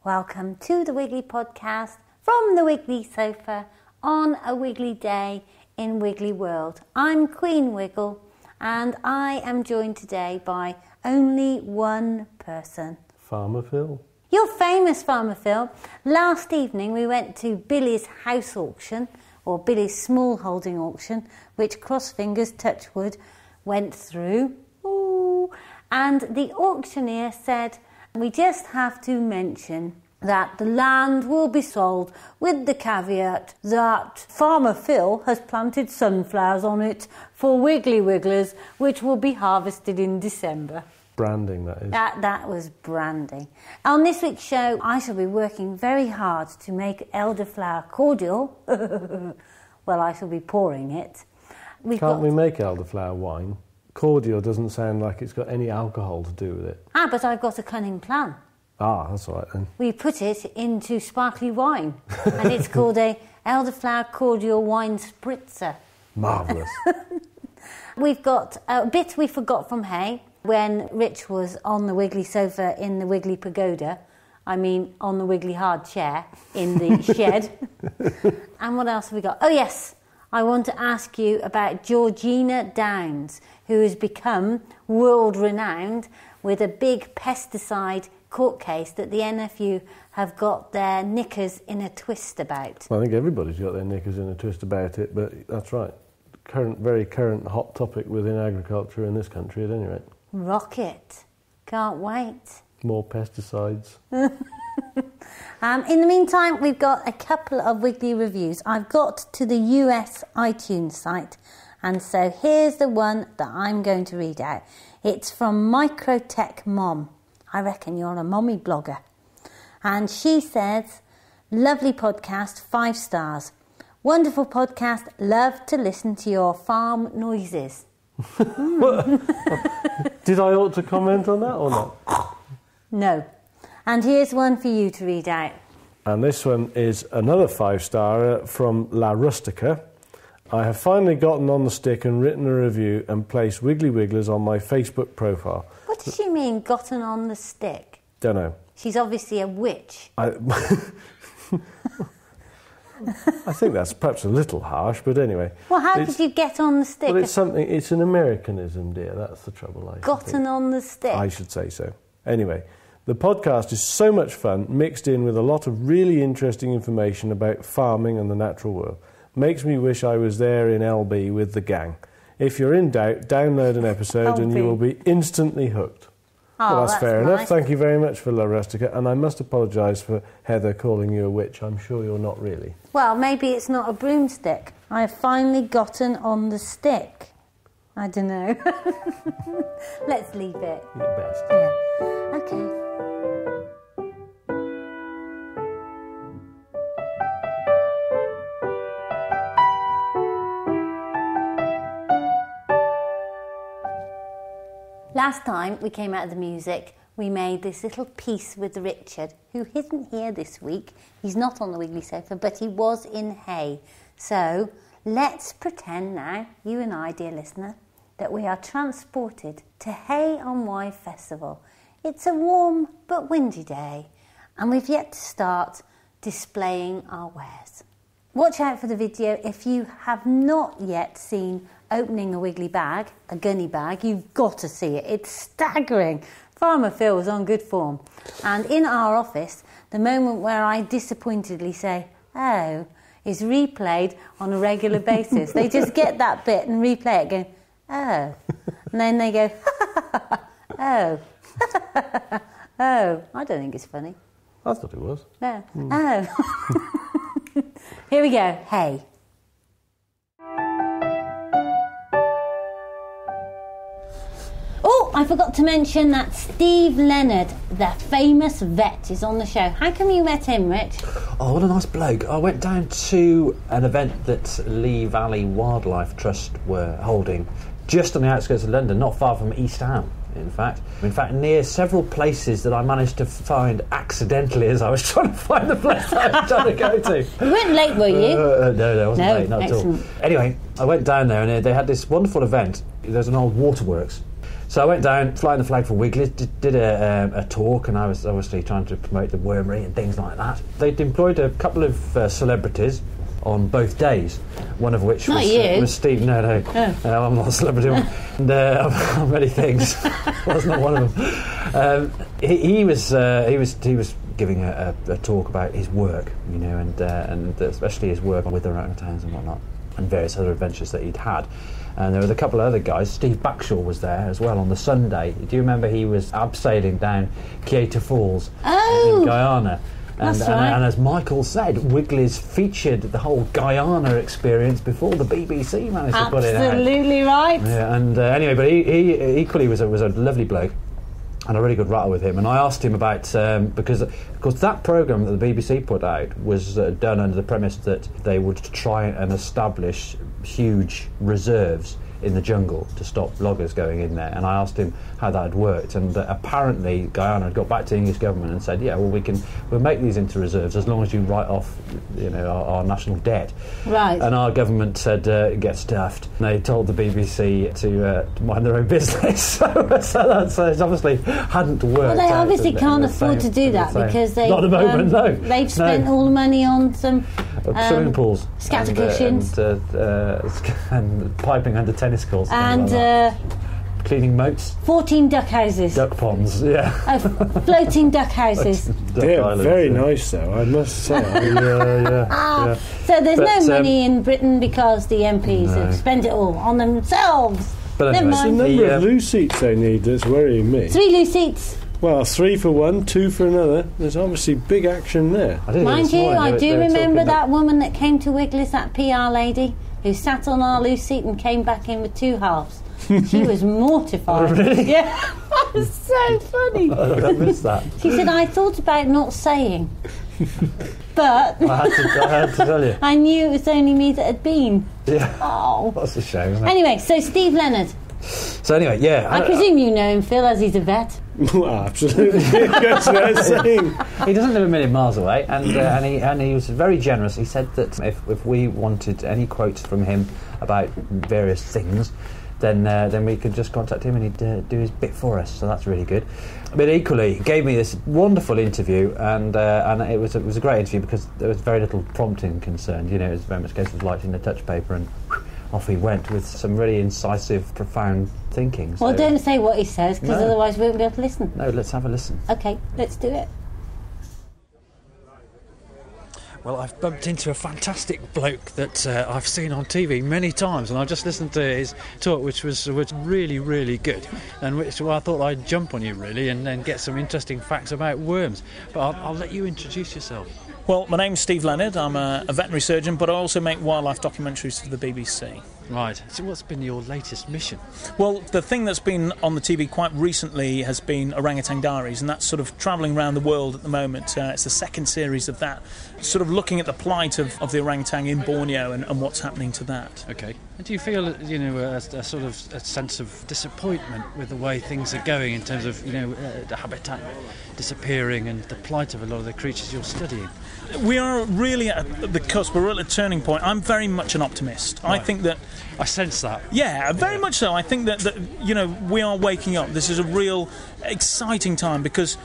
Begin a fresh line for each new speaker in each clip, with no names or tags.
Welcome to the Wiggly Podcast from the Wiggly sofa on a wiggly day in Wiggly World. I'm Queen Wiggle and I am joined today by only one person.
Farmer Phil.
You're famous, Farmer Phil. Last evening we went to Billy's house auction, or Billy's small holding auction, which, cross fingers, touch wood, went through. Ooh. And the auctioneer said, we just have to mention that the land will be sold with the caveat that Farmer Phil has planted sunflowers on it for Wiggly Wigglers, which will be harvested in December.
Branding, that is.
That was branding. On this week's show, I shall be working very hard to make elderflower cordial. Well, I shall be pouring it.
Can't we make elderflower wine? Cordial doesn't sound like it's got any alcohol to do with it.
But I've got a cunning plan.
That's all right then.
We put it into sparkly wine, and it's called a elderflower cordial wine spritzer.
Marvellous.
We've got a bit we forgot from Hay when Rich was on the Wiggly sofa in the Wiggly Pagoda. I mean, on the Wiggly hard chair in the shed. And what else have we got? Oh yes, I want to ask you about Georgina Downs, who has become world-renowned with a big pesticide court case that the NFU have got their knickers in a twist about.
Well, I think everybody's got their knickers in a twist about it, but that's right. Very current hot topic within agriculture in this country at any rate.
Rocket. Can't wait.
More pesticides.
In the meantime, we've got a couple of Wiggly reviews. I've got to the US iTunes site, and so here's the one that I'm going to read out. It's from Microtech Mom. I reckon you're a mommy blogger. And she says, lovely podcast, 5 stars. Wonderful podcast, love to listen to your farm noises.
Did I ought to comment on that or not?
No. And here's one for you to read out.
And this one is another 5-star from La Rustica. I have finally gotten on the stick and written a review and placed Wiggly Wigglers on my Facebook profile.
What does she mean, gotten on the stick?
Don't know.
She's obviously a witch.
I think that's perhaps a little harsh, but anyway.
Well, how did you get on the stick?
Well, it's an Americanism, dear. That's the trouble, I think.
Gotten on the stick?
I should say so. Anyway, the podcast is so much fun, mixed in with a lot of really interesting information about farming and the natural world. Makes me wish I was there in LB with the gang. If you're in doubt, download an episode and you will be instantly hooked. Well, that's fair enough. Thank you very much for La Rustica, and I must apologise for Heather calling you a witch. I'm sure you're not really.
Well, maybe it's not a broomstick. I have finally gotten on the stick. I don't know. Let's leave it.
You're best.
Yeah. Okay. Last time we came out of the music, we made this little piece with Richard, who isn't here this week. He's not on the Wiggly sofa, but he was in Hay. So let's pretend now, you and I, dear listener, that we are transported to Hay on Wye Festival. It's a warm but windy day, and we've yet to start displaying our wares. Watch out for the video if you have not yet seen opening a Wiggly bag, a gunny bag. You've got to see it. It's staggering. Farmer Phil was on good form. And in our office, the moment where I disappointedly say, oh, is replayed on a regular basis. They just get that bit and replay it, go, oh. And then they go, oh. Oh. I don't think it's funny.
I thought it was.
No. Oh. Here we go. Hey. Oh, I forgot to mention that Steve Leonard, the famous vet, is on the show. How come you met him, Rich?
Oh, what a nice bloke. I went down to an event that Lee Valley Wildlife Trust were holding just on the outskirts of London, not far from East Ham, in fact. Near several places that I managed to find accidentally as I was trying to find the place I was trying to go to.
You weren't late, were you?
No, I wasn't late, not
excellent.
at all. Anyway, I went down there and they had this wonderful event. There's an old waterworks. So I went down, flying the flag for Wiggly, did a talk, and I was obviously trying to promote the wormery and things like that. They'd employed a couple of celebrities on both days, one of which was Steve. No, I'm not a celebrity. And I'm many things. That's not one of them. He was giving a talk about his work, you know, and especially his work with orangutans and whatnot, and various other adventures that he'd had. And there were a couple of other guys. Steve Backshaw was there as well on the Sunday. Do you remember he was abseiling down Quieto Falls in Guyana? And as Michael said, Wiggly's featured the whole Guyana experience before the BBC managed to put it out.
Absolutely right.
Yeah, and anyway, but he equally was a lovely bloke. And a really good rattle with him. And I asked him about, because that programme that the BBC put out was done under the premise that they would try and establish huge reserves in the jungle to stop loggers going in there. And I asked him how that had worked. And apparently Guyana had got back to the English government and said, yeah, well, we'll make these into reserves as long as you write off, you know, our national debt.
Right.
And our government said, get stuffed. And they told the BBC to mind their own business. so it obviously hadn't worked.
Well, they obviously can't afford to do that because they...
Not at the moment, no.
They've spent all the money on some...
swimming pools.
Scatter cushions.
And piping under tennis courts.
And...
cleaning moats.
14 duck houses.
Duck ponds, yeah.
Floating duck houses.
They're very nice, though, I must say.
Yeah. So there's no money in Britain because the MPs have spent it all on themselves.
But anyway,
it's the number of loose seats they need that's worrying me.
3 loose seats.
Well, 3 for one, 2 for another. There's obviously big action there.
Mind you, I do remember that woman that came to Wiggly's, that PR lady, who sat on our loose seat and came back in with 2 halves. She was mortified.
Oh, really?
Yeah, that was so funny.
I missed that.
She said, I thought about not saying, but
I had to tell you.
I knew it was only me that had been.
Yeah.
Oh.
That's a shame, isn't it?
Anyway, so Steve Leonard.
So anyway, yeah.
I presume you know him, Phil, as he's a vet.
Well, absolutely. That's what I'm saying.
He doesn't live a million miles away, and he was very generous. He said that if we wanted any quotes from him about various things, then we could just contact him and he'd do his bit for us. So that's really good. But equally, he gave me this wonderful interview, and it was a great interview because there was very little prompting concerned. You know, it was very much a case of lighting the touch paper and off he went with some really incisive, profound thinking.
Well, don't say what he says because otherwise we won't be able to listen.
No, let's have a listen.
Okay, let's do it.
Well, I've bumped into a fantastic bloke that I've seen on TV many times, and I've just listened to his talk, which was really, really good, and which I thought I'd jump on you, really, and then get some interesting facts about worms. But I'll let you introduce yourself.
Well, my name's Steve Leonard. I'm a veterinary surgeon, but I also make wildlife documentaries for the BBC.
Right. So what's been your latest mission?
Well, the thing that's been on the TV quite recently has been Orangutan Diaries, and that's sort of travelling around the world at the moment. It's the second series of that, sort of looking at the plight of the orangutan in Borneo and what's happening to that.
Okay. And do you feel, you know, a sort of a sense of disappointment with the way things are going in terms of, you know, the habitat disappearing and the plight of a lot of the creatures you're studying?
We are really at the cusp. We're at a turning point. I'm very much an optimist.
Right.
I think that...
I sense that.
Yeah, very much so. I think that, you know, we are waking up. This is a real exciting time because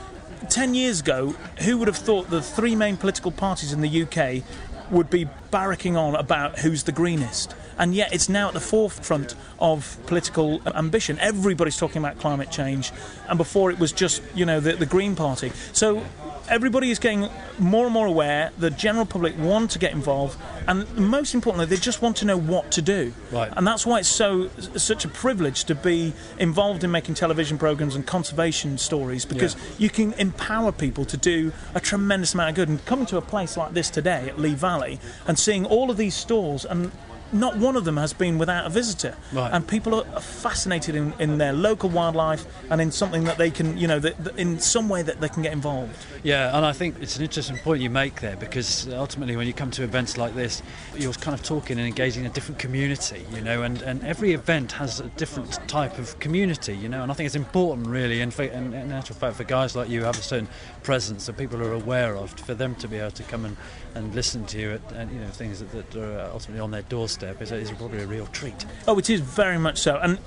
10 years ago, who would have thought the 3 main political parties in the UK would be barracking on about who's the greenest? And yet it's now at the forefront of political ambition. Everybody's talking about climate change, and before it was just, you know, the Green Party. So everybody is getting more and more aware. The general public want to get involved, and most importantly, they just want to know what to do.
Right.
And that's why it's such a privilege to be involved in making television programmes and conservation stories, because you can empower people to do a tremendous amount of good. And coming to a place like this today at Lee Valley and seeing all of these stalls, and not one of them has been without a visitor.
Right.
And people are fascinated in their local wildlife and in something that they can, you know, in some way that they can get involved.
Yeah, and I think it's an interesting point you make there, because ultimately when you come to events like this, you're kind of talking and engaging a different community, you know, and every event has a different type of community, you know, and I think it's important really, and in actual fact for guys like you who have a certain presence that people are aware of, for them to be able to come and listen to you at, and, you know, things that are ultimately on their doorstep. doorstep is probably a real treat.
Oh, it is very much so. And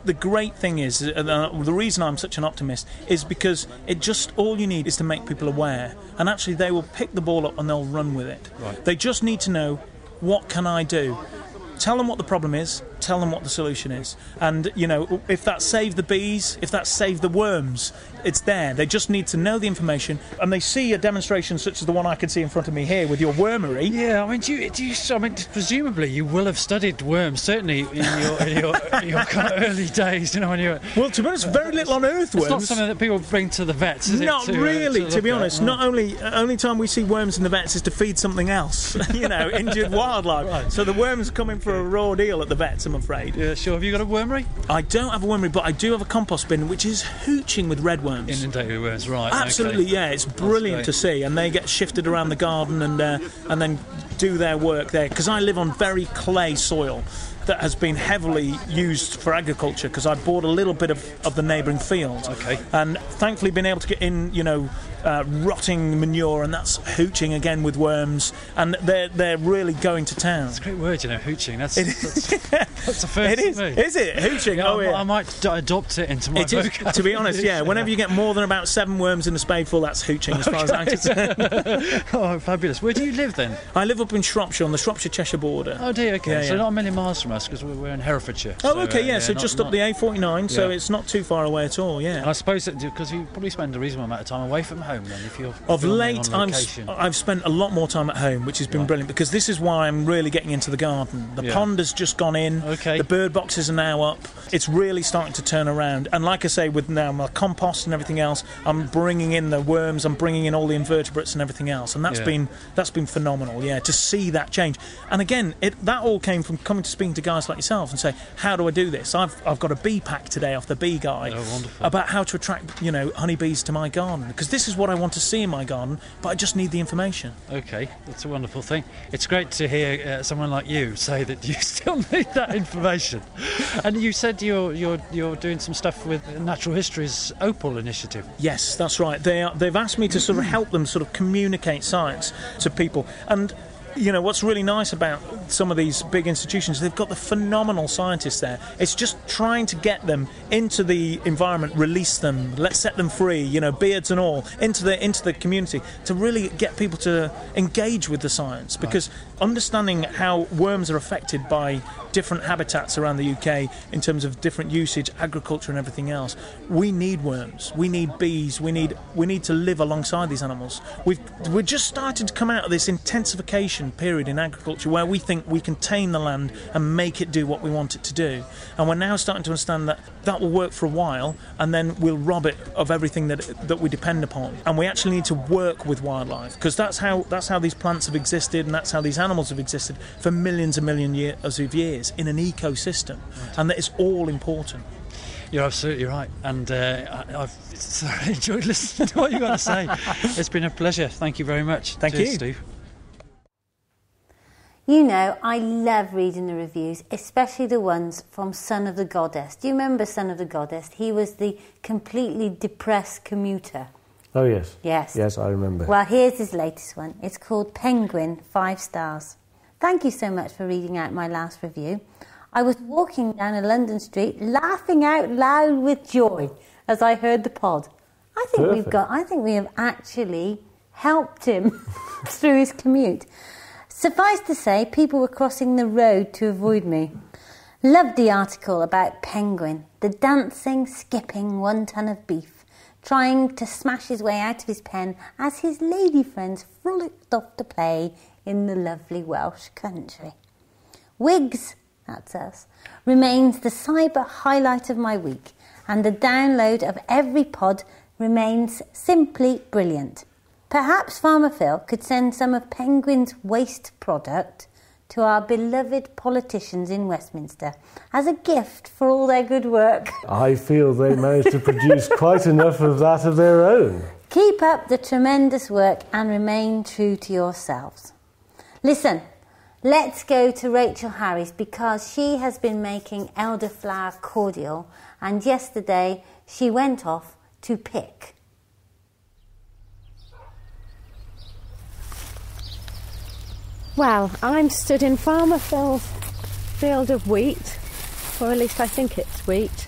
the great thing is, the reason I'm such an optimist is because all you need is to make people aware. And actually they will pick the ball up and they'll run with it.
Right.
They just need to know, what can I do? Tell them what the problem is, tell them what the solution is. And, if that saved the bees, if that saved the worms, it's there. They just need to know the information, and they see a demonstration such as the one I can see in front of me here with your wormery.
Yeah, I mean, presumably you will have studied worms, certainly in your kind of early days, when you were...
Well, to be honest, very little on earthworms.
It's not something that people bring to the vets, is it?
Not really, to be honest.
At?
Not only time we see worms in the vets is to feed something else, injured wildlife.
Right.
So the worms come in for a raw deal at the vets, I'm afraid.
Yeah, sure. Have you got a wormery?
I don't have a wormery, but I do have a compost bin, which is hooching with red worms.
Inundated with worms, right.
Absolutely,
okay.
yeah. It's brilliant to see. And they get shifted around the garden and then do their work there. Because I live on very clay soil that has been heavily used for agriculture, because I bought a little bit of the neighbouring field.
Okay.
And thankfully been able to get in, rotting manure, and that's hooching again with worms, and they're really going to town.
It's a great word, hooching. That's a first.
It is.
For me.
Is it hooching?
Yeah,
Oh, yeah.
I might adopt it into my
It is,
vocab.
to be honest, yeah. Whenever you get more than about 7 worms in a spadeful, that's hooching, as far as I'm concerned.
Oh, fabulous. Where do you live then?
I live up in Shropshire, on the Shropshire-Cheshire border.
Oh dear, okay.
Yeah,
So
yeah.
not a million miles from us, because we're in Herefordshire.
Oh, okay, yeah. So
not-
just
not-
up the A49, so
Yeah.
it's not too far away at all. Yeah.
And I suppose that because you probably spend a reasonable amount of time away from home then, if you're
Of
filming
late,
on location.
I've spent a lot more time at home, which has been
Right.
brilliant, because this is why I'm really getting into the garden. The
Yeah.
pond has just gone in.
Okay.
The bird boxes are now up. It's really starting to turn around. And like I say, with now my compost and everything else, I'm bringing in the worms, I'm bringing in all the invertebrates and everything else. And that's been phenomenal, yeah, to see that change. And again, that all came from coming to speaking to guys like yourself and say, how do I do this? I've got a bee pack today off the bee guy about how to attract, honeybees to my garden, because this is what I want to see in my garden, but I just need the information.
Okay, that's a wonderful thing. It's great to hear someone like you say that you still need that information. And you said you're doing some stuff with Natural History's Opal initiative.
Yes, that's right. They've asked me to sort of help them sort of communicate science to people. And what's really nice about some of these big institutions, they've got the phenomenal scientists there. It's just trying to get them into the environment, release them, let's set them free, beards and all, into the community, to really get people to engage with the science. Because understanding how worms are affected by different habitats around the UK in terms of different usage, agriculture and everything else, we need worms, we need bees, we need to live alongside these animals. We're just starting to come out of this intensification period in agriculture where we think we can tame the land and make it do what we want it to do, and we're now starting to understand that will work for a while, and then we'll rob it of everything that we depend upon. And we actually need to work with wildlife, because that's how these plants have existed, and that's how these animals have existed for millions and millions of years in an ecosystem, and that is all important.
You're absolutely right, and I've thoroughly enjoyed listening to what you've got to say. It's been a pleasure. Thank you very much.
Thank
Cheers,
you,
Steve.
I love reading the reviews, especially the ones from Son of the Goddess. Do you remember Son of the Goddess? He was the completely depressed commuter.
Oh, yes.
Yes.
Yes, I remember.
Well, here's his latest one. It's called Penguin, 5 stars. Thank you so much for reading out my last review. I was walking down a London street laughing out loud with joy as I heard the pod. I think we have actually helped him through his commute. Suffice to say, people were crossing the road to avoid me. Loved the article about Penguin, the dancing, skipping 1 ton of beef, trying to smash his way out of his pen as his lady friends frolicked off to play in the lovely Welsh country. Wigs, that's us, remains the cyber highlight of my week, and the download of every pod remains simply brilliant. Perhaps Farmer Phil could send some of Penguin's waste product to our beloved politicians in Westminster as a gift for all their good work.
I feel they managed to produce quite enough of that of their own.
Keep up the tremendous work and remain true to yourselves. Listen, let's go to Rachel Harris, because she has been making elderflower cordial, and yesterday she went off to pick.
Well, I'm stood in Farmer Phil's field of wheat, or at least I think it's wheat,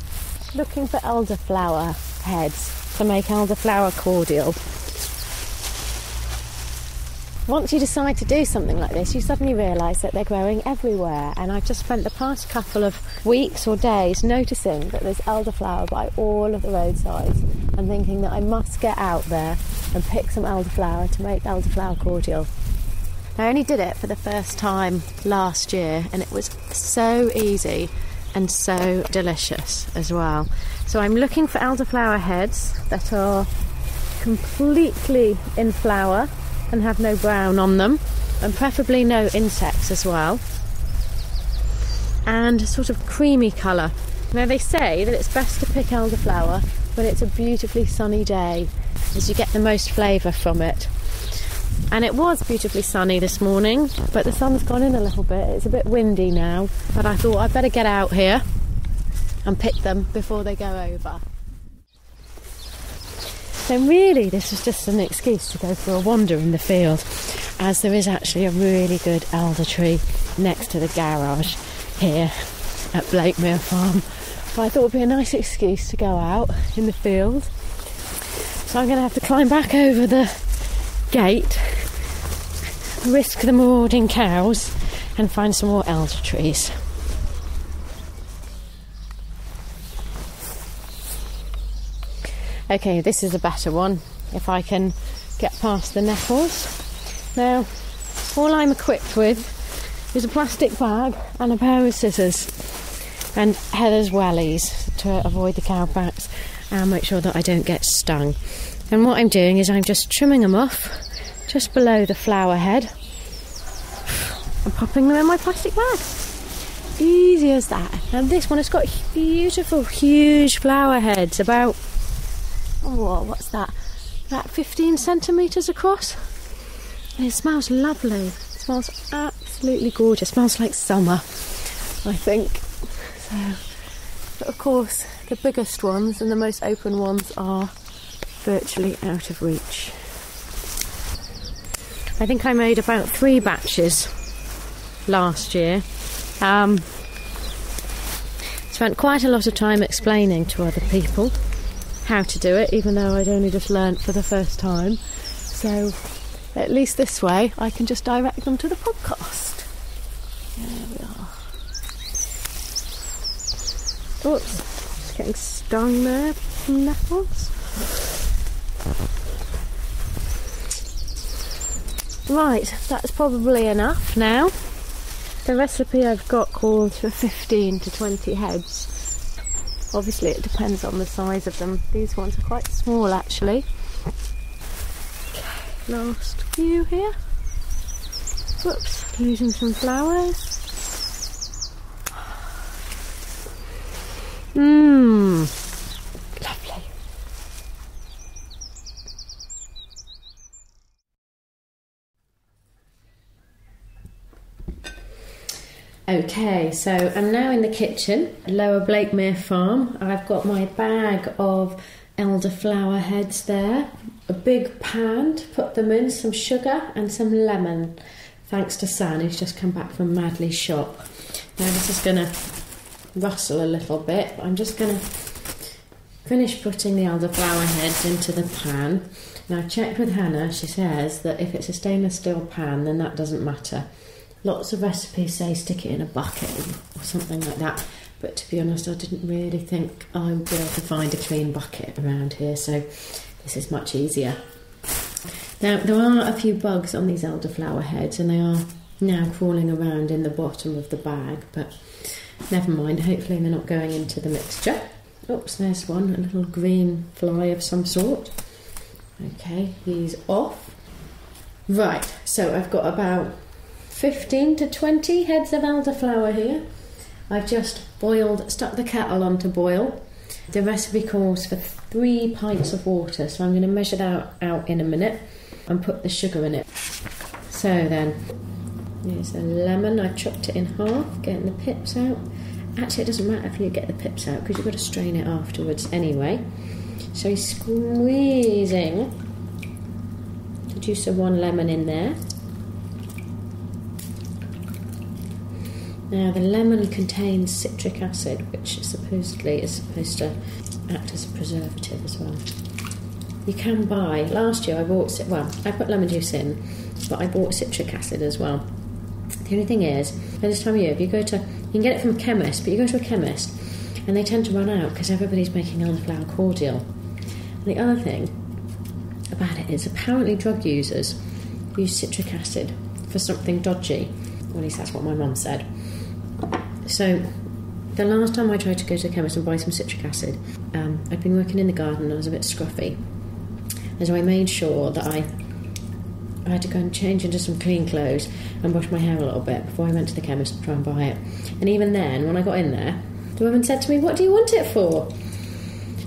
looking for elderflower heads to make elderflower cordial. Once you decide to do something like this, you suddenly realise that they're growing everywhere, and I've just spent the past couple of weeks or days noticing that there's elderflower by all of the roadsides and thinking that I must get out there and pick some elderflower to make elderflower cordial. I only did it for the first time last year, and it was so easy and so delicious as well. So I'm looking for elderflower heads that are completely in flower and have no brown on them, and preferably no insects as well, and a sort of creamy colour. Now they say that it's best to pick elderflower when it's a beautifully sunny day, as you get the most flavour from it. And it was beautifully sunny this morning, but the sun's gone in a little bit. It's a bit windy now, but I thought I'd better get out here and pick them before they go over. So really this was just an excuse to go for a wander in the field, as there is actually a really good elder tree next to the garage here at Blakemere Farm. But I thought it would be a nice excuse to go out in the field. So I'm going to have to climb back over the gate, risk the marauding cows, and find some more elder trees. Okay, this is a better one, if I can get past the nettles. Now, all I'm equipped with is a plastic bag and a pair of scissors and Heather's wellies to avoid the cowbacks and make sure that I don't get stung. And what I'm doing is I'm just trimming them off just below the flower head and popping them in my plastic bag. Easy as that. And this one has got beautiful, huge flower heads, about, what's that? About 15 centimetres across. And it smells lovely. It smells absolutely gorgeous. It smells like summer, I think. So, but of course, the biggest ones and the most open ones are virtually out of reach. I think I made about 3 batches last year. Spent quite a lot of time explaining to other people how to do it, even though I'd only just learnt for the first time. So at least this way I can just direct them to the podcast. There we are. Oops, just getting stung there from nettles. Right, that's probably enough now. The recipe I've got calls for 15 to 20 heads. Obviously it depends on the size of them. These ones are quite small actually. Okay, last few here. Whoops, losing some flowers. Lovely. Okay, so I'm now in the kitchen, Lower Blakemere Farm. I've got my bag of elderflower heads there, a big pan to put them in, some sugar and some lemon, thanks to San, who's just come back from Madley's shop. Now this is going to rustle a little bit, but I'm just going to finish putting the elderflower heads into the pan. Now I checked with Hannah, she says that if it's a stainless steel pan then that doesn't matter. Lots of recipes say stick it in a bucket or something like that, but to be honest I didn't really think I would be able to find a clean bucket around here, so this is much easier. Now there are a few bugs on these elderflower heads and they are now crawling around in the bottom of the bag, but never mind, hopefully they're not going into the mixture. Oops, there's one, a little green fly of some sort. Okay, he's off. Right, so I've got about 15 to 20 heads of elderflower here. I've just stuck the kettle on to boil. The recipe calls for 3 pints of water, so I'm going to measure that out in a minute and put the sugar in it. So then, here's a lemon. I've chopped it in half, getting the pips out. Actually, it doesn't matter if you get the pips out because you've got to strain it afterwards anyway. So he's squeezing the juice of 1 lemon in there. Now, the lemon contains citric acid, which supposedly is supposed to act as a preservative as well. You can buy... Last year I bought... Well, I put lemon juice in, but I bought citric acid as well. The only thing is, at this time of year, if you go to... You can get it from a chemist, but you go to a chemist and they tend to run out because everybody's making elderflower cordial. And the other thing about it is apparently drug users use citric acid for something dodgy. Or at least that's what my mum said. So, the last time I tried to go to the chemist and buy some citric acid, I'd been working in the garden and I was a bit scruffy. And so I made sure that I had to go and change into some clean clothes and wash my hair a little bit before I went to the chemist to try and buy it. And even then, when I got in there, the woman said to me, "What do you want it for?"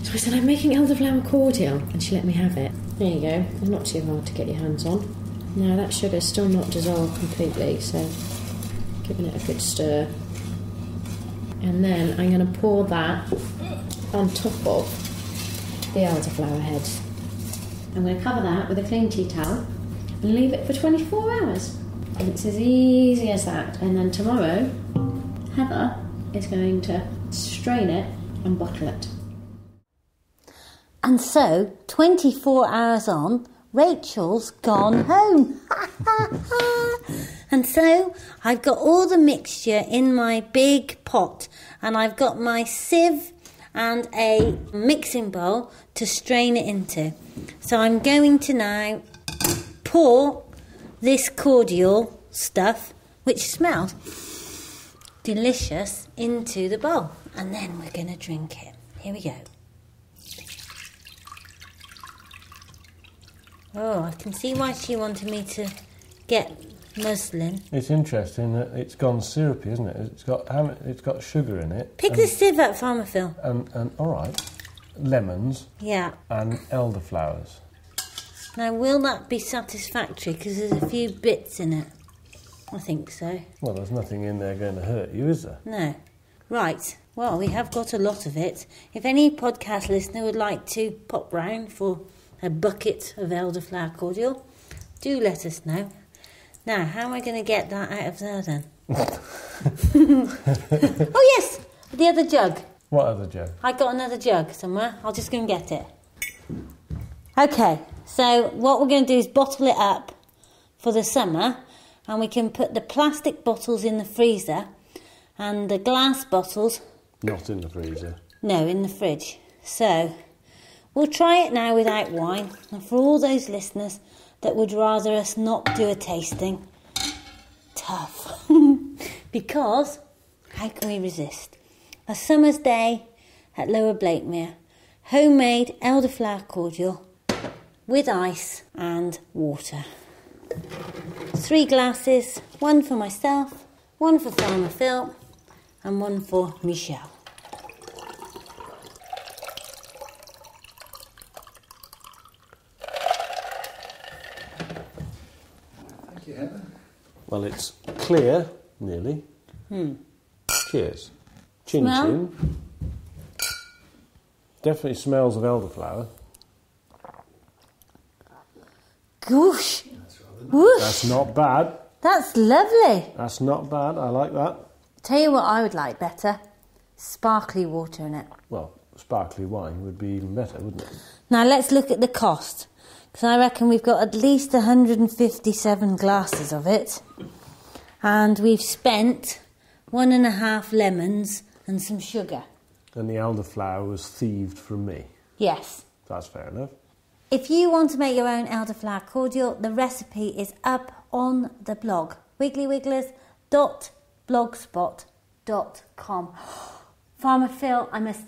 So I said, "I'm making elderflower cordial," and she let me have it. There you go. It's not too hard to get your hands on. Now that sugar's still not dissolved completely, so giving it a good stir. And then I'm going to pour that on top of the elderflower heads. I'm going to cover that with a clean tea towel and leave it for 24 hours. And it's as easy as that. And then tomorrow, Heather is going to strain it and bottle it.
And so, 24 hours on, Rachel's gone home. And so, I've got all the mixture in my big pot, and I've got my sieve and a mixing bowl to strain it into. So I'm going to now pour this cordial stuff, which smells delicious, into the bowl. And then we're going to drink it. Here we go. Oh, I can see why she wanted me to get muslin.
It's interesting that it's gone syrupy, isn't it? It's got sugar in it.
Pick the sieve up, Farmer Phil.
And all right, lemons.
Yeah.
And elderflowers.
Now, will that be satisfactory? Because there's a few bits in it. I think so.
Well, there's nothing in there going to hurt you, is there?
No. Right. Well, we have got a lot of it. If any podcast listener would like to pop round for a bucket of elderflower cordial, do let us know. Now, how am I going to get that out of there then? Oh yes, the other jug.
What other jug?
I got another jug somewhere. I'll just go and get it. Okay, so what we're going to do is bottle it up for the summer, and we can put the plastic bottles in the freezer and the glass bottles...
Not in the freezer.
No, in the fridge. So... we'll try it now without wine, and for all those listeners that would rather us not do a tasting, tough. Because, how can we resist? A summer's day at Lower Blakemere, homemade elderflower cordial with ice and water. 3 glasses, 1 for myself, 1 for Farmer Phil, and 1 for Michelle.
Well, it's clear, nearly. Cheers. Chin
Smell?
chin. Definitely smells of elderflower.
Goosh! Whoosh!
That's not bad.
That's lovely.
That's not bad. I like that.
Tell you what I would like better. Sparkly water in it.
Well, sparkly wine would be even better, wouldn't it?
Now let's look at the cost. Because I reckon we've got at least 157 glasses of it. And we've spent 1.5 lemons and some sugar.
And the elderflower was thieved from me.
Yes.
That's fair enough.
If you want to make your own elderflower cordial, the recipe is up on the blog. wigglywigglers.blogspot.com. Farmer Phil, I must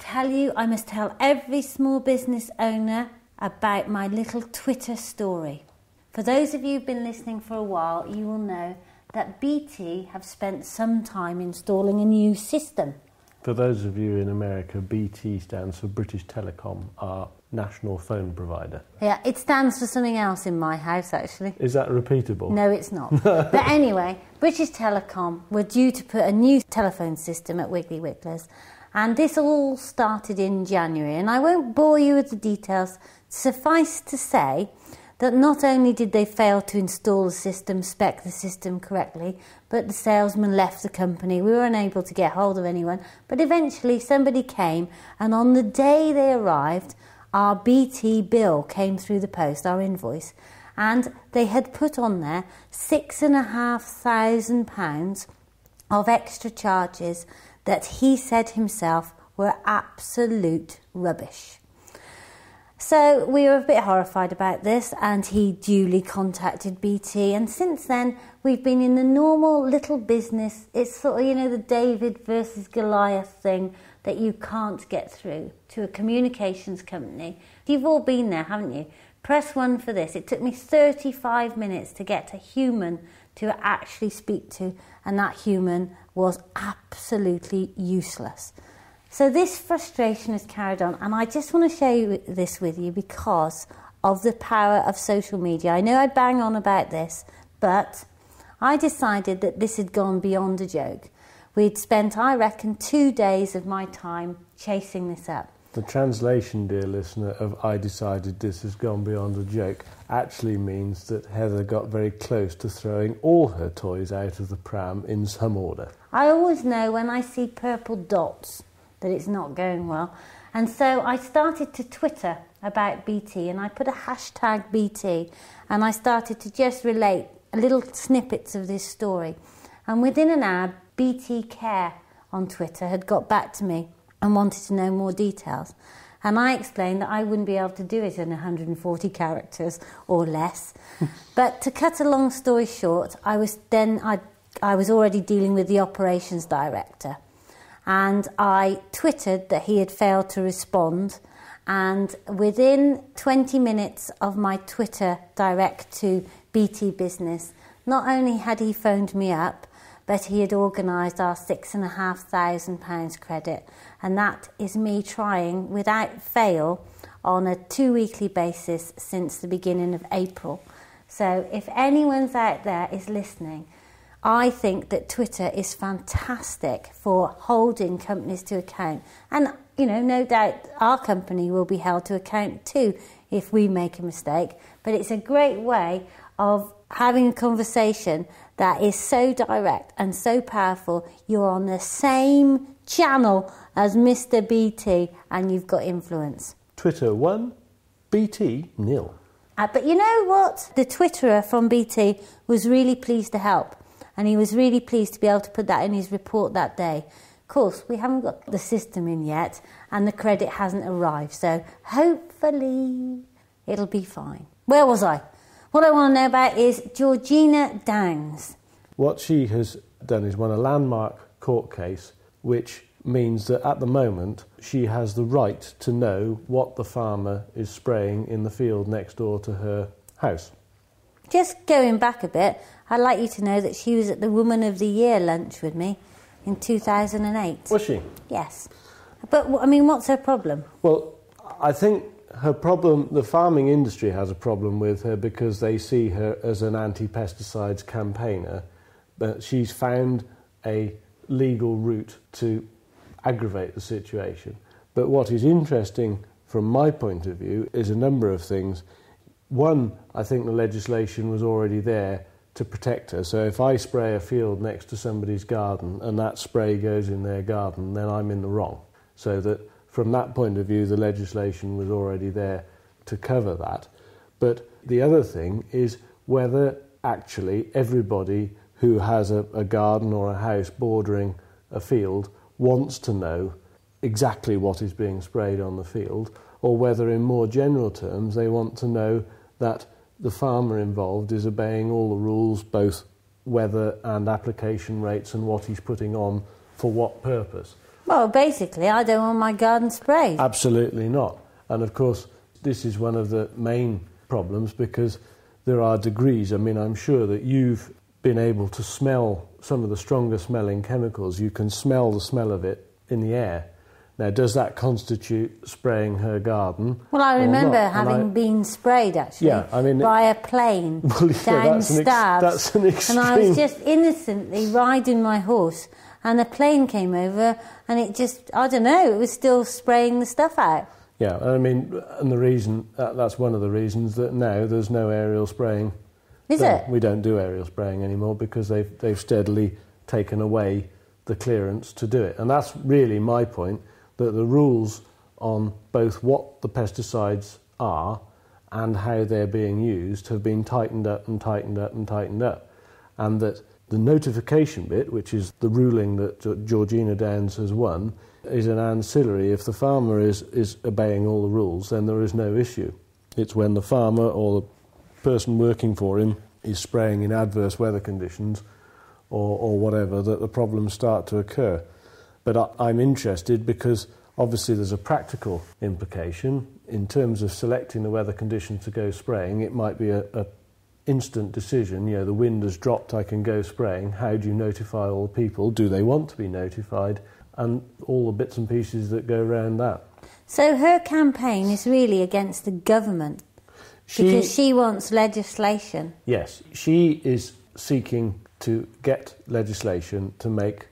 tell every small business owner about my little Twitter story. For those of you who've been listening for a while, you will know that BT have spent some time installing a new system.
For those of you in America, BT stands for British Telecom, our national phone provider.
Yeah, it stands for something else in my house, actually.
Is that repeatable?
No, it's not. But anyway, British Telecom were due to put a new telephone system at Wiggly Wigglers, and this all started in January, and I won't bore you with the details. Suffice to say that not only did they fail to install the system, spec the system correctly, but the salesman left the company. We were unable to get hold of anyone, but eventually somebody came, and on the day they arrived, our BT bill came through the post, our invoice, and they had put on there £6,500 of extra charges that he said himself were absolute rubbish. So we were a bit horrified about this, and he duly contacted BT, and since then we've been in the normal little business. It's sort of, the David versus Goliath thing that you can't get through to a communications company. You've all been there, haven't you? Press 1 for this. It took me 35 minutes to get a human to actually speak to, and that human was absolutely useless. So this frustration has carried on, and I just want to share this with you because of the power of social media. I know I bang on about this, but I decided that this had gone beyond a joke. We'd spent, I reckon, 2 days of my time chasing this up.
The translation, dear listener, of "I decided this has gone beyond a joke" actually means that Heather got very close to throwing all her toys out of the pram in some order.
I always know when I see purple dots that it's not going well. And so I started to Twitter about BT, and I put a hashtag BT, and I started to just relate little snippets of this story. And within an hour, BT Care on Twitter had got back to me and wanted to know more details. And I explained that I wouldn't be able to do it in 140 characters or less. But to cut a long story short, I was already dealing with the operations director. And I twittered that he had failed to respond, and within 20 minutes of my Twitter direct to BT Business, not only had he phoned me up, but he had organised our £6,500 credit, and that is me trying without fail on a 2-weekly basis since the beginning of April. So if anyone's out there is listening, I think that Twitter is fantastic for holding companies to account. And, no doubt our company will be held to account too if we make a mistake. But it's a great way of having a conversation that is so direct and so powerful. You're on the same channel as Mr. BT and you've got influence.
Twitter 1, BT 0.
But you know what? The Twitterer from BT was really pleased to help. And he was really pleased to be able to put that in his report that day. Of course, we haven't got the system in yet, and the credit hasn't arrived. So hopefully it'll be fine. Where was I? What I want to know about is Georgina Downs.
What she has done is won a landmark court case, which means that at the moment she has the right to know what the farmer is spraying in the field next door to her house.
Just going back a bit, I'd like you to know that she was at the Woman of the Year lunch with me in 2008.
Was she?
Yes. But, what's her problem?
Well, I think her problem, the farming industry has a problem with her because they see her as an anti-pesticides campaigner, but she's found a legal route to aggravate the situation. But what is interesting from my point of view is a number of things. One, I think the legislation was already there to protect her. So if I spray a field next to somebody's garden and that spray goes in their garden, then I'm in the wrong. So that from that point of view, the legislation was already there to cover that. But the other thing is whether actually everybody who has a garden or a house bordering a field wants to know exactly what is being sprayed on the field, or whether in more general terms they want to know that the farmer involved is obeying all the rules, both weather and application rates, and what he's putting on for what purpose.
Well, basically, I don't want my garden sprayed.
Absolutely not. And of course, this is one of the main problems because there are degrees. I'm sure that you've been able to smell some of the stronger smelling chemicals. You can smell the smell of it in the air. Now, does that constitute spraying her garden?
Well, I remember having been sprayed, actually, by a plane down Stabs.
That's an extreme.
And I was just innocently riding my horse, and a plane came over, and it just, I don't know, it was still spraying the stuff out.
Yeah, I mean, and the reason, that's one of the reasons that now there's no aerial spraying.
Is it?
We don't do aerial spraying anymore because they've steadily taken away the clearance to do it. And that's really my point, that the rules on both what the pesticides are and how they're being used have been tightened up and tightened up and tightened up. And that the notification bit, which is the ruling that Georgina Downs has won, is an ancillary. If the farmer is obeying all the rules, then there is no issue. It's when the farmer or the person working for him is spraying in adverse weather conditions or whatever that the problems start to occur. But I'm interested because obviously there's a practical implication. In terms of selecting the weather conditions to go spraying, it might be a instant decision. You know, the wind has dropped, I can go spraying. How do you notify all the people? Do they want to be notified? And all the bits and pieces that go around that.
So her campaign is really against the government because she wants legislation.
Yes, she is seeking to get legislation to make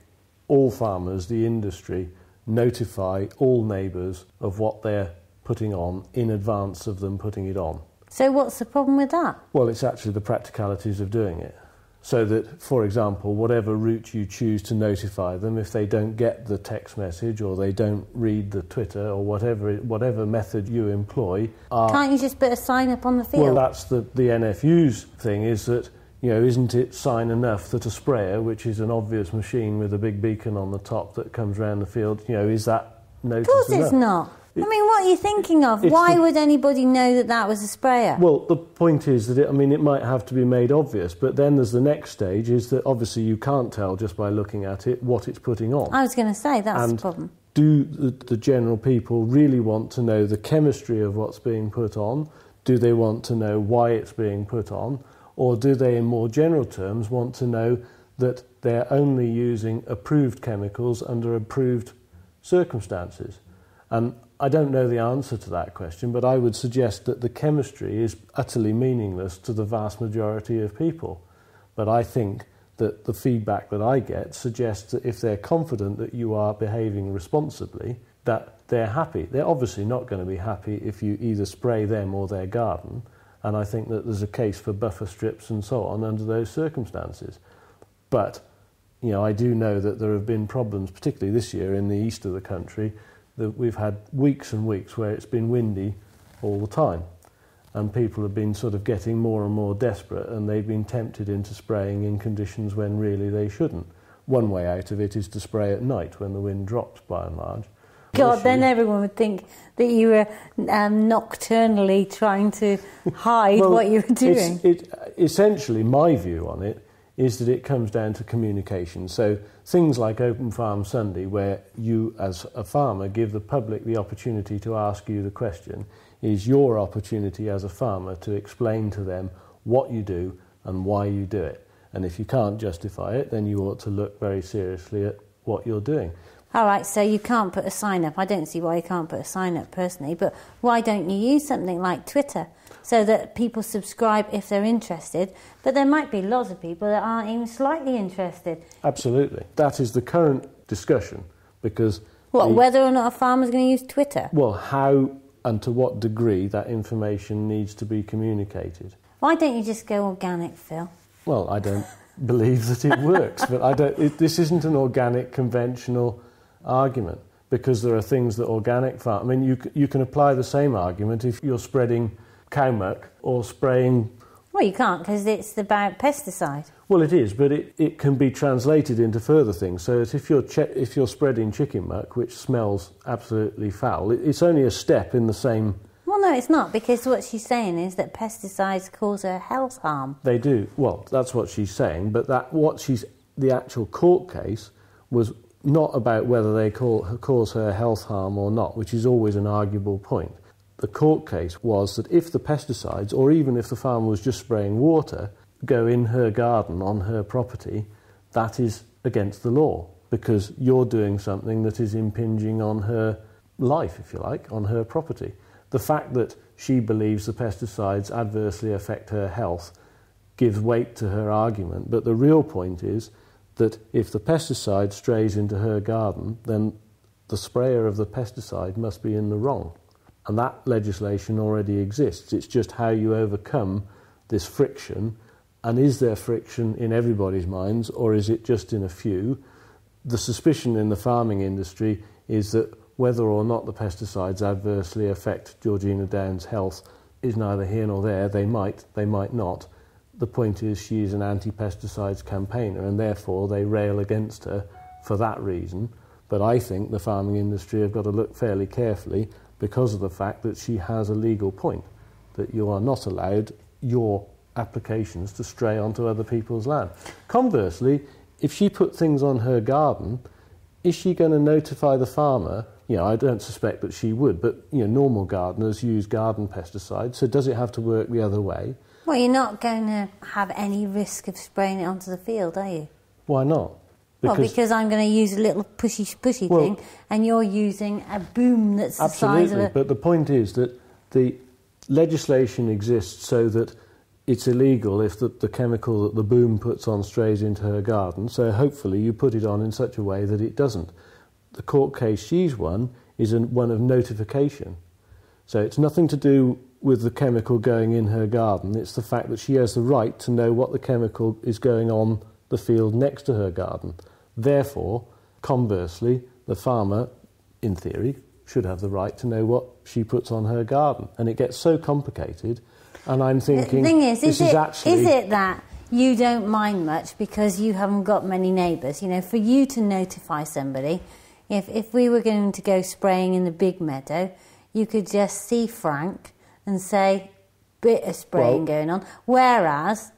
all farmers, the industry, notify all neighbours of what they're putting on in advance of them putting it on.
So what's the problem with that?
Well, it's actually the practicalities of doing it. So that, for example, whatever route you choose to notify them, if they don't get the text message or they don't read the Twitter or whatever method you employ...
Can't you just put a sign up on the field?
Well, that's the NFU's thing, is that, you know, isn't it sign enough that a sprayer, which is an obvious machine with a big beacon on the top that comes around the field, you know, is that notice enough?
Of course it's not. I mean, what are you thinking of? Why would anybody know that that was a sprayer?
Well, the point is that, it might have to be made obvious, but then there's the next stage, is that obviously you can't tell just by looking at it what it's putting on.
I was going to say, that's the problem.
Do the general people really want to know the chemistry of what's being put on? Do they want to know why it's being put on? Or do they, in more general terms, want to know that they're only using approved chemicals under approved circumstances? And I don't know the answer to that question, but I would suggest that the chemistry is utterly meaningless to the vast majority of people. But I think that the feedback that I get suggests that if they're confident that you are behaving responsibly, that they're happy. They're obviously not going to be happy if you either spray them or their garden, and I think that there's a case for buffer strips and so on under those circumstances. But, I do know that there have been problems, particularly this year in the east of the country, that we've had weeks and weeks where it's been windy all the time, and people have been sort of getting more and more desperate, and they've been tempted into spraying in conditions when really they shouldn't. One way out of it is to spray at night when the wind drops, by and large.
God, then everyone would think that you were nocturnally trying to hide what you were doing.
Essentially, my view on it is that it comes down to communication. So things like Open Farm Sunday, where you as a farmer give the public the opportunity to ask you the question, is your opportunity as a farmer to explain to them what you do and why you do it. And if you can't justify it, then you ought to look very seriously at what you're doing.
All right, so you can't put a sign up. I don't see why you can't put a sign up personally, but why don't you use something like Twitter so that people subscribe if they're interested? But there might be lots of people that aren't even slightly interested.
Absolutely. That is the current discussion, because...
whether or not a farmer's going to use Twitter?
Well, how and to what degree that information needs to be communicated.
Why don't you just go organic, Phil?
Well, I don't believe that it works, but this isn't an organic, conventional argument, because there are things that organic farm... I mean, you can apply the same argument if you're spreading cow muck or spraying...
Well, you can't, because it's about pesticide.
Well, it is, but it can be translated into further things. So that if you're spreading chicken muck, which smells absolutely foul, it's only a step in the same...
Well, no, it's not, because what she's saying is that pesticides cause her health harm.
They do. Well, that's what she's saying, but the actual court case was not about whether they cause her health harm or not, which is always an arguable point. The court case was that if the pesticides, or even if the farmer was just spraying water, go in her garden on her property, that is against the law, because you're doing something that is impinging on her life, if you like, on her property. The fact that she believes the pesticides adversely affect her health gives weight to her argument, but the real point is that if the pesticide strays into her garden, then the sprayer of the pesticide must be in the wrong. And that legislation already exists. It's just how you overcome this friction. And is there friction in everybody's minds, or is it just in a few? The suspicion in the farming industry is that whether or not the pesticides adversely affect Georgina Downs' health is neither here nor there. They might not. The point is she is an anti-pesticides campaigner, and therefore they rail against her for that reason. But I think the farming industry have got to look fairly carefully because of the fact that she has a legal point, that you are not allowed your applications to stray onto other people's land. Conversely, if she put things on her garden, is she going to notify the farmer? You know, I don't suspect that she would, but you know, normal gardeners use garden pesticides, so does it have to work the other way?
Well, you're not going to have any risk of spraying it onto the field, are you?
Why not?
Because I'm going to use a little pushy thing, and you're using a boom that's the size of a...
But the point is that the legislation exists so that it's illegal if the chemical that the boom puts on strays into her garden, so hopefully you put it on in such a way that it doesn't. The court case she's won is one of notification. So it's nothing to do with the chemical going in her garden, it's the fact that she has the right to know what the chemical is going on the field next to her garden. Therefore, conversely, the farmer, in theory, should have the right to know what she puts on her garden. And it gets so complicated, and I'm thinking...
The thing is it that you don't mind much because you haven't got many neighbours? You know, for you to notify somebody, if we were going to go spraying in the big meadow, you could just see Frank and say, bit of spraying going on. Whereas,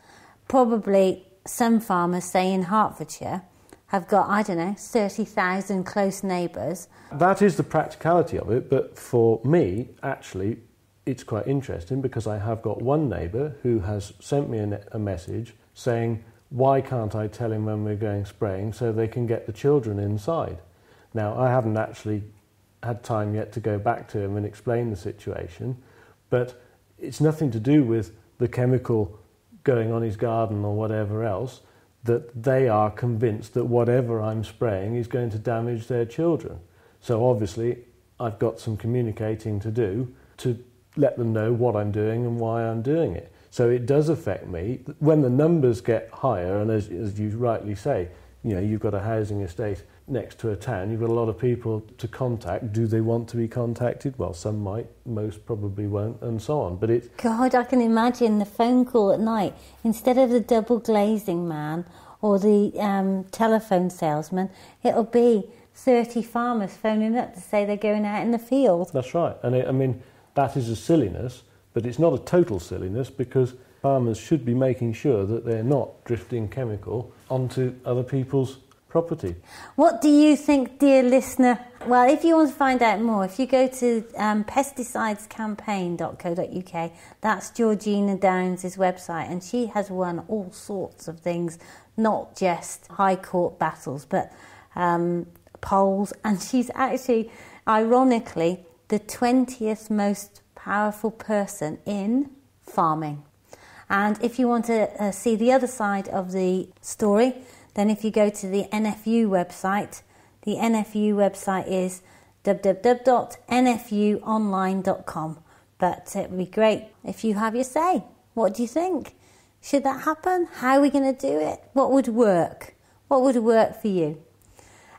probably some farmers, say in Hertfordshire, have got, 30,000 close neighbours.
That is the practicality of it, but for me, actually, it's quite interesting because I have got one neighbour who has sent me a message saying, why can't I tell him when we're going spraying so they can get the children inside? Now, I haven't actually had time yet to go back to him and explain the situation, but it's nothing to do with the chemical going on his garden or whatever else, that they are convinced that whatever I'm spraying is going to damage their children. So obviously I've got some communicating to do to let them know what I'm doing and why I'm doing it. So it does affect me. When the numbers get higher, and as you rightly say, you know, you've got a housing estate next to a town, you've got a lot of people to contact. Do they want to be contacted? Well, some might, most probably won't, and so on. But it...
God, I can imagine the phone call at night. Instead of the double glazing man or the telephone salesman, it'll be 30 farmers phoning up to say they're going out in the field.
That's right. And that is a silliness, but it's not a total silliness because farmers should be making sure that they're not drifting chemical onto other people's property.
What do you think, dear listener? Well, if you want to find out more, if you go to pesticidescampaign.co.uk, that's Georgina Downs' website, and she has won all sorts of things, not just high court battles, but polls, and she's actually, ironically, the 20th most powerful person in farming. And if you want to see the other side of the story, then if you go to the NFU website, the NFU website is www.nfuonline.com. But it would be great if you have your say. What do you think? Should that happen? How are we going to do it? What would work? What would work for you?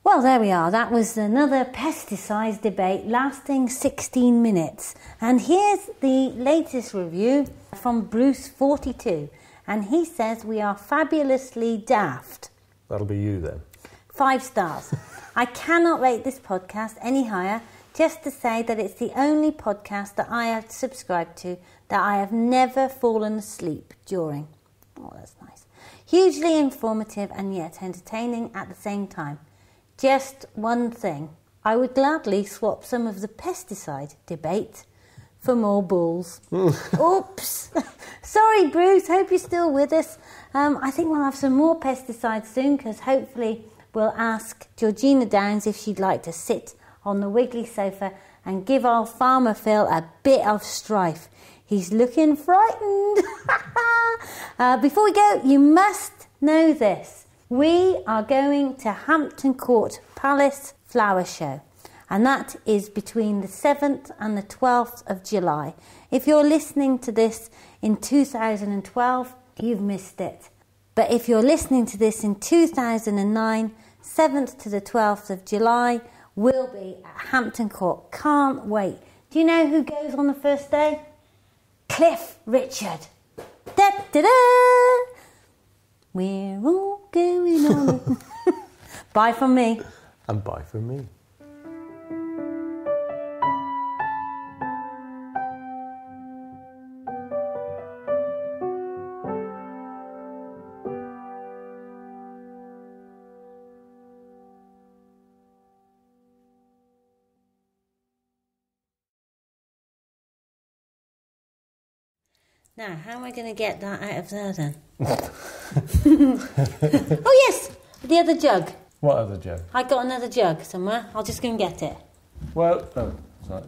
Well, there we are. That was another pesticides debate lasting 16 minutes. And here's the latest review from Bruce42. And he says we are fabulously daft.
That'll be you then.
5 stars. I cannot rate this podcast any higher, just to say that it's the only podcast that I have subscribed to that I have never fallen asleep during. Oh, that's nice. Hugely informative and yet entertaining at the same time. Just one thing. I would gladly swap some of the pesticide debate for more bulls. Oops. Sorry, Bruce. Hope you're still with us. I think we'll have some more pesticides soon because hopefully we'll ask Georgina Downs if she'd like to sit on the Wiggly sofa and give old Farmer Phil a bit of strife. He's looking frightened. Before we go, you must know this. We are going to Hampton Court Palace Flower Show. and that is between the 7th and the 12th of July. If you're listening to this in 2012, you've missed it. But if you're listening to this in 2009, 7th to the 12th of July, we'll be at Hampton Court. Can't wait. Do you know who goes on the first day? Cliff Richard. Da, da, da. We're all going on. Bye from me.
And bye from me.
Now, how am I going to get that out of there then? Oh yes, the other jug.
What other jug?
I got another jug somewhere. I'll just go and get it.
Well, oh, sorry.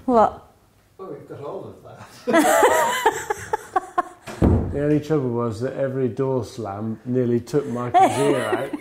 What?
Oh, we've got all of that. The only trouble was that every door slam nearly took Michael's ear out.